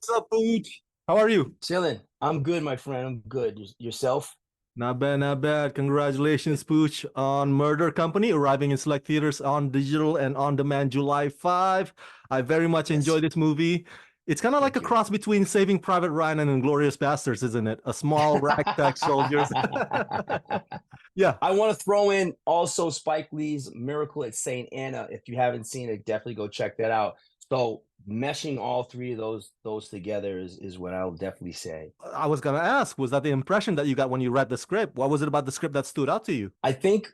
What's up, Pooch? How are you? Chilling. I'm good, my friend. I'm good. Yourself? Not bad, not bad. Congratulations, Pooch, on Murder Company arriving in select theaters on digital and on demand July 5. I very much enjoy Yes. this movie. It's kind of like Thank a you. cross between Saving Private Ryan and Inglourious Basterds, isn't it? A small ragtag soldiers. Yeah. I want to throw in also Spike Lee's Miracle at St. Anna. If you haven't seen it, definitely go check that out. So meshing all three of those together is what I'll definitely say. I was gonna ask, was that the impression that you got when you read the script? What was it about the script that stood out to you? I think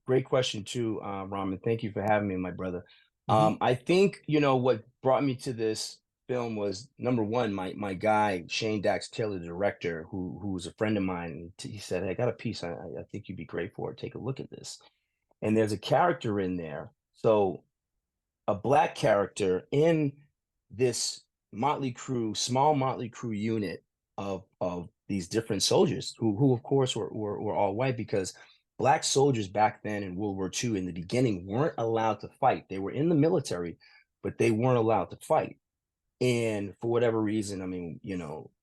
great question too, Raman. Thank you for having me, my brother. Hmm. I think what brought me to this film was number one, my guy Shane Dax Taylor, the director, who was a friend of mine. He said, "Hey, I got a piece. I think you'd be great for it. Take a look at this." And there's a character in there, so a black character in this small Motley Crew unit of these different soldiers who of course were all white because black soldiers back then in World War II in the beginning weren't allowed to fight. They were in the military, but they weren't allowed to fight. And for whatever reason, I mean, we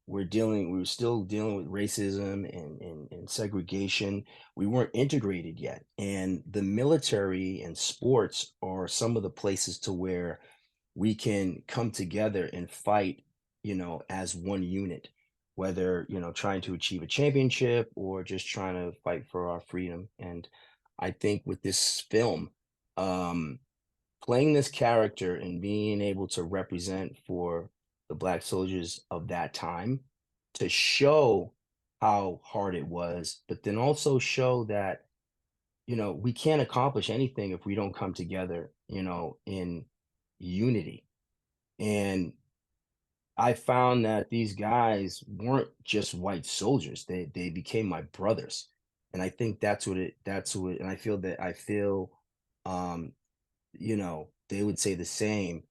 were still dealing with racism and segregation. We weren't integrated yet. And the military and sports are some of the places to where we can come together and fight, as one unit, whether, trying to achieve a championship or just trying to fight for our freedom. And I think with this film, um, playing this character and being able to represent for the black soldiers of that time to show how hard it was, but then also show that, we can't accomplish anything if we don't come together, in unity. And I found that these guys weren't just white soldiers. They became my brothers. And I think that's what and I feel um they would say the same.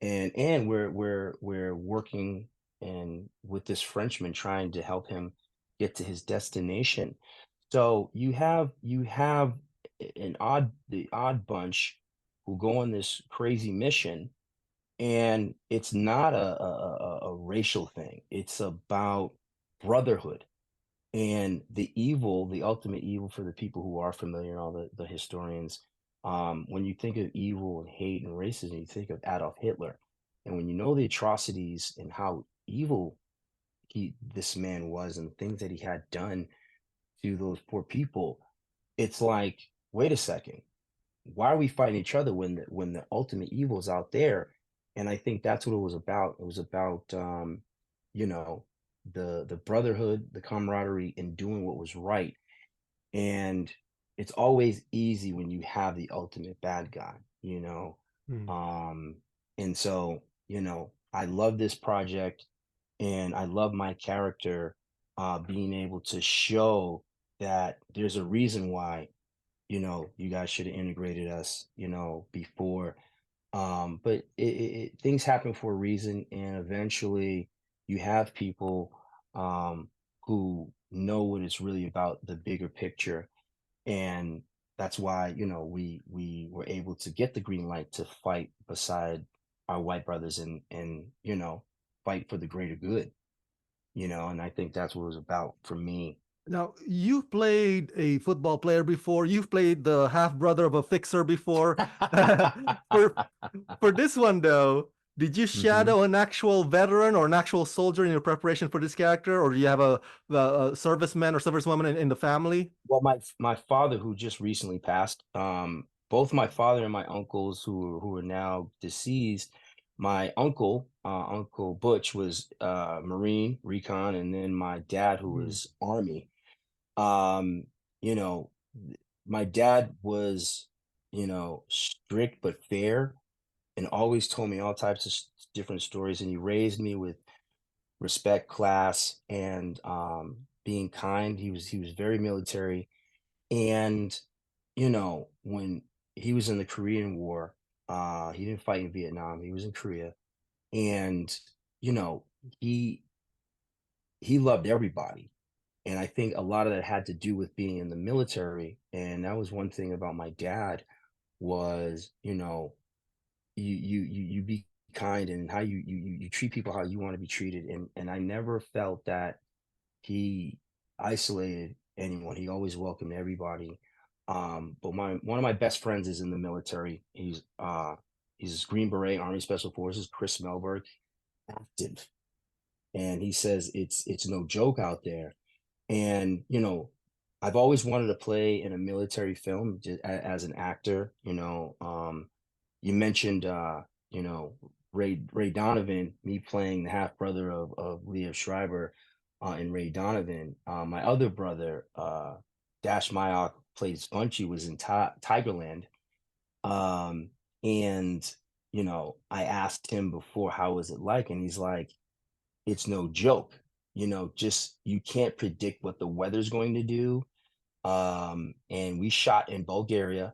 And we're working and with this Frenchman trying to help him get to his destination. So you have the odd bunch who go on this crazy mission, and it's not a racial thing. It's about brotherhood and the ultimate evil for the people who are familiar, all the historians. When you think of evil and hate and racism, you think of Adolf Hitler. And when you know the atrocities and how evil this man was and the things that he had done to those poor people, it's like, wait a second, why are we fighting each other when the ultimate evil is out there? And I think that's what it was about. It was about you know, the brotherhood, the camaraderie, and doing what was right. And it's always easy when you have the ultimate bad guy. Hmm. Um, and so, I love this project and I love my character being able to show that there's a reason why you guys should have integrated us, before. But things happen for a reason, and eventually you have people who know what it's really about, the bigger picture, and that's why we were able to get the green light to fight beside our white brothers and fight for the greater good. And I think that's what it was about for me. Now, you've played a football player before. You've played the half brother of a fixer before. For for this one though, did you hmm shadow an actual veteran or an actual soldier in your preparation for this character, or do you have a serviceman or servicewoman in the family? Well, my father, who just recently passed, both my father and my uncles, who are now deceased. My uncle, Uncle Butch, was Marine recon, and then my dad, who Hmm. was Army. Um, you know, my dad was, strict but fair, and always told me all types of different stories, and he raised me with respect, class, and being kind. He was very military, and, when he was in the Korean War, he didn't fight in Vietnam, he was in Korea, and, you know, he he loved everybody. And I think a lot of that had to do with being in the military. And that was one thing about my dad was, you kind and how you treat people how you want to be treated. And I never felt that he isolated anyone. He always welcomed everybody. But one of my best friends is in the military. He's Green Beret, Army Special Forces, Chris Melberg, active. And he says it's no joke out there. And I've always wanted to play in a military film as an actor. You mentioned you know, Ray Donovan, me playing the half brother of Leah Schreiber in Ray Donovan. My other brother, Dash Mayock, played Spunchy, was in Tigerland. Um, and I asked him before how was it like, and he's like, it's no joke. Just you can't predict what the weather's going to do. And we shot in Bulgaria,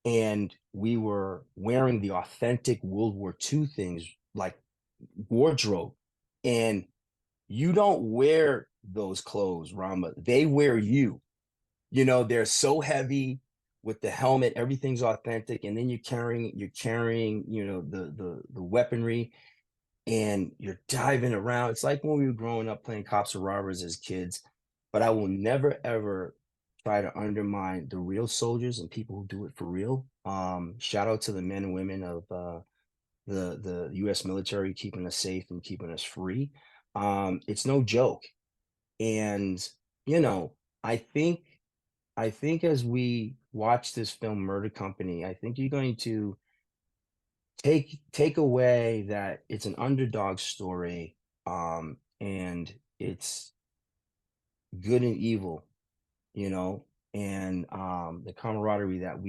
and we were wearing the authentic World War II things, like wardrobe. And you don't wear those clothes, Rama. They wear you. They're so heavy with the helmet, everything's authentic, and then you're carrying, the weaponry, and you're diving around. It's like when we were growing up playing cops or robbers as kids. But I will never ever try to undermine the real soldiers and people who do it for real. Shout out to the men and women of the U.S. military keeping us safe and keeping us free. It's no joke, and you know, I think I think as we watch this film, Murder Company, I think you're going to take away that it's an underdog story, and it's good and evil, you know, and the camaraderie that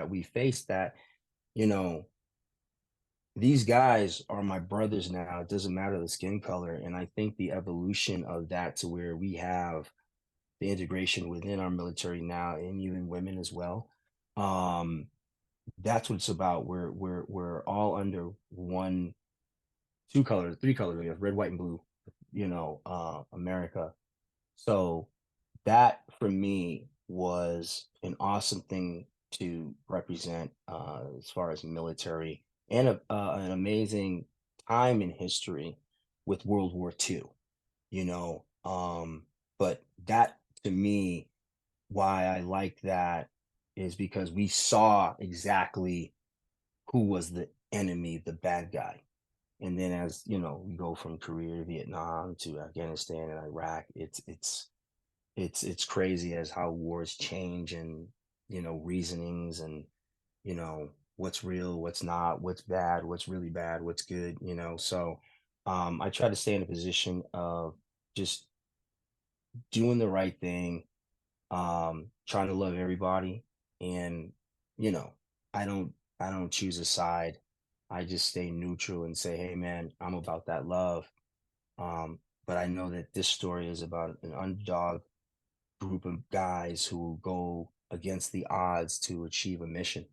we face. That you know these guys are my brothers now. It doesn't matter the skin color, and I think the evolution of that to where we have the integration within our military now, and even women as well. Um, that's what it's about. We're all under one, two colors, three colors, we have red, white, and blue, America. So that for me was an awesome thing to represent, as far as military, and an amazing time in history with World War II, you know. But that to me, why I like that is because we saw exactly who was the enemy, the bad guy. And then as we go from Korea to Vietnam to Afghanistan and Iraq, it's crazy as how wars change, and reasonings, and what's real, what's not, what's bad, what's really bad, what's good. So I try to stay in a position of just doing the right thing, trying to love everybody, and you know, I don't choose a side. I just stay neutral and say, hey man, I'm about that love. But I know that this story is about an underdog group of guys who will go against the odds to achieve a mission.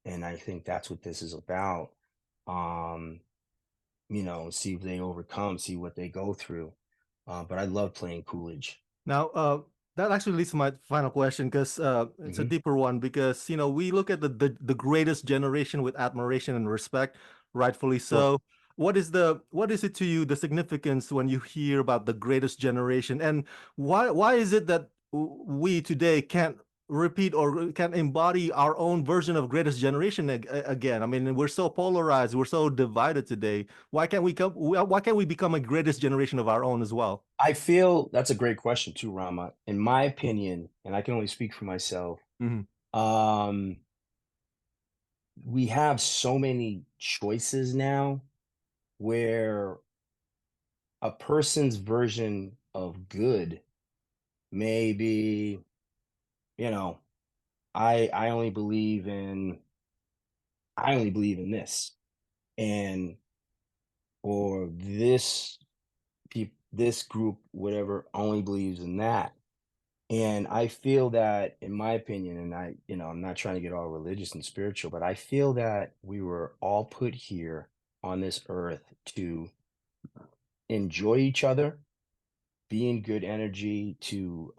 And I think that's what this is about. Um, see if they overcome, see what they go through. But I love playing Coolidge. Now, that actually leads to my final question, because it's a Hmm. deeper one. Because we look at the greatest generation with admiration and respect, rightfully Sure. so. What is it to you, the significance when you hear about the greatest generation, and why is it that we today can't repeat or can embody our own version of greatest generation again? I mean, we're so polarized, we're so divided today. Why can't we become a greatest generation of our own as well? I feel that's a great question too, Rama. In my opinion, and I can only speak for myself, Mhm. um, we have so many choices now where a person's version of good may be, you know, I only believe in this, and or this group, whatever, only believes in that. And I feel that, in my opinion, and I'm not trying to get all religious and spiritual, but I feel that we were all put here on this earth to enjoy each other, be in good energy, to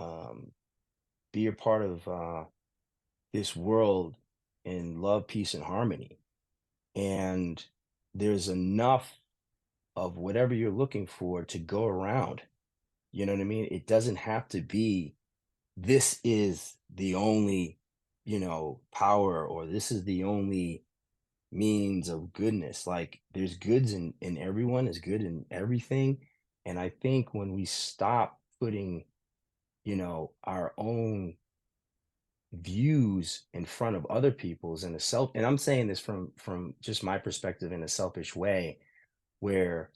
be a part of this world in love, peace, and harmony. And there's enough of whatever you're looking for to go around. You know what I mean? It doesn't have to be this is the only, power, or this is the only means of goodness. Like there's goods in everyone, is good in everything. And I think when we stop putting, our own views in front of other people's in a self, and I'm saying this from just my perspective in a selfish way, where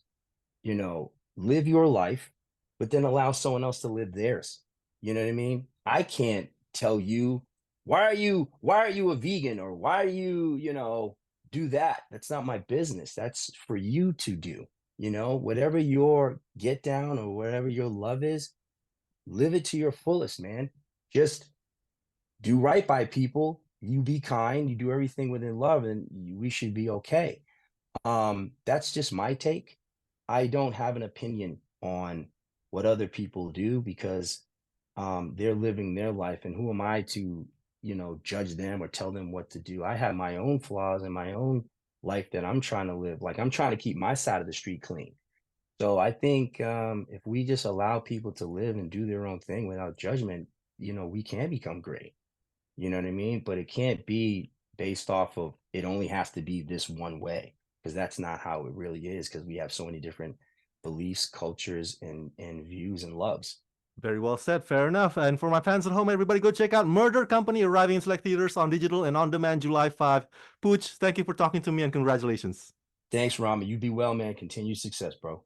live your life, but then allow someone else to live theirs. You know what I mean? I can't tell you why are you a vegan, or why are you, do that. That's not my business. That's for you to do. Whatever your get down or whatever your love is, live it to your fullest, man. Just do right by people. You be kind, you do everything within love, and we should be okay. That's just my take. I don't have an opinion on what other people do, because they're living their life, and who am I to, judge them or tell them what to do? I have my own flaws and my own life that I'm trying to live. Like I'm trying to keep my side of the street clean. So I think if we just allow people to live and do their own thing without judgment, we can become great. You know what I mean? But it can't be based off of it only has to be this one way, because that's not how it really is, because we have so many different beliefs, cultures, and views and loves. Very well said. Fair enough. And for my fans at home, everybody go check out Murder Company, arriving in select theaters on digital and on demand July 5. Pooch, thank you for talking to me and congratulations. Thanks, Rama. You be well, man. Continued success, bro.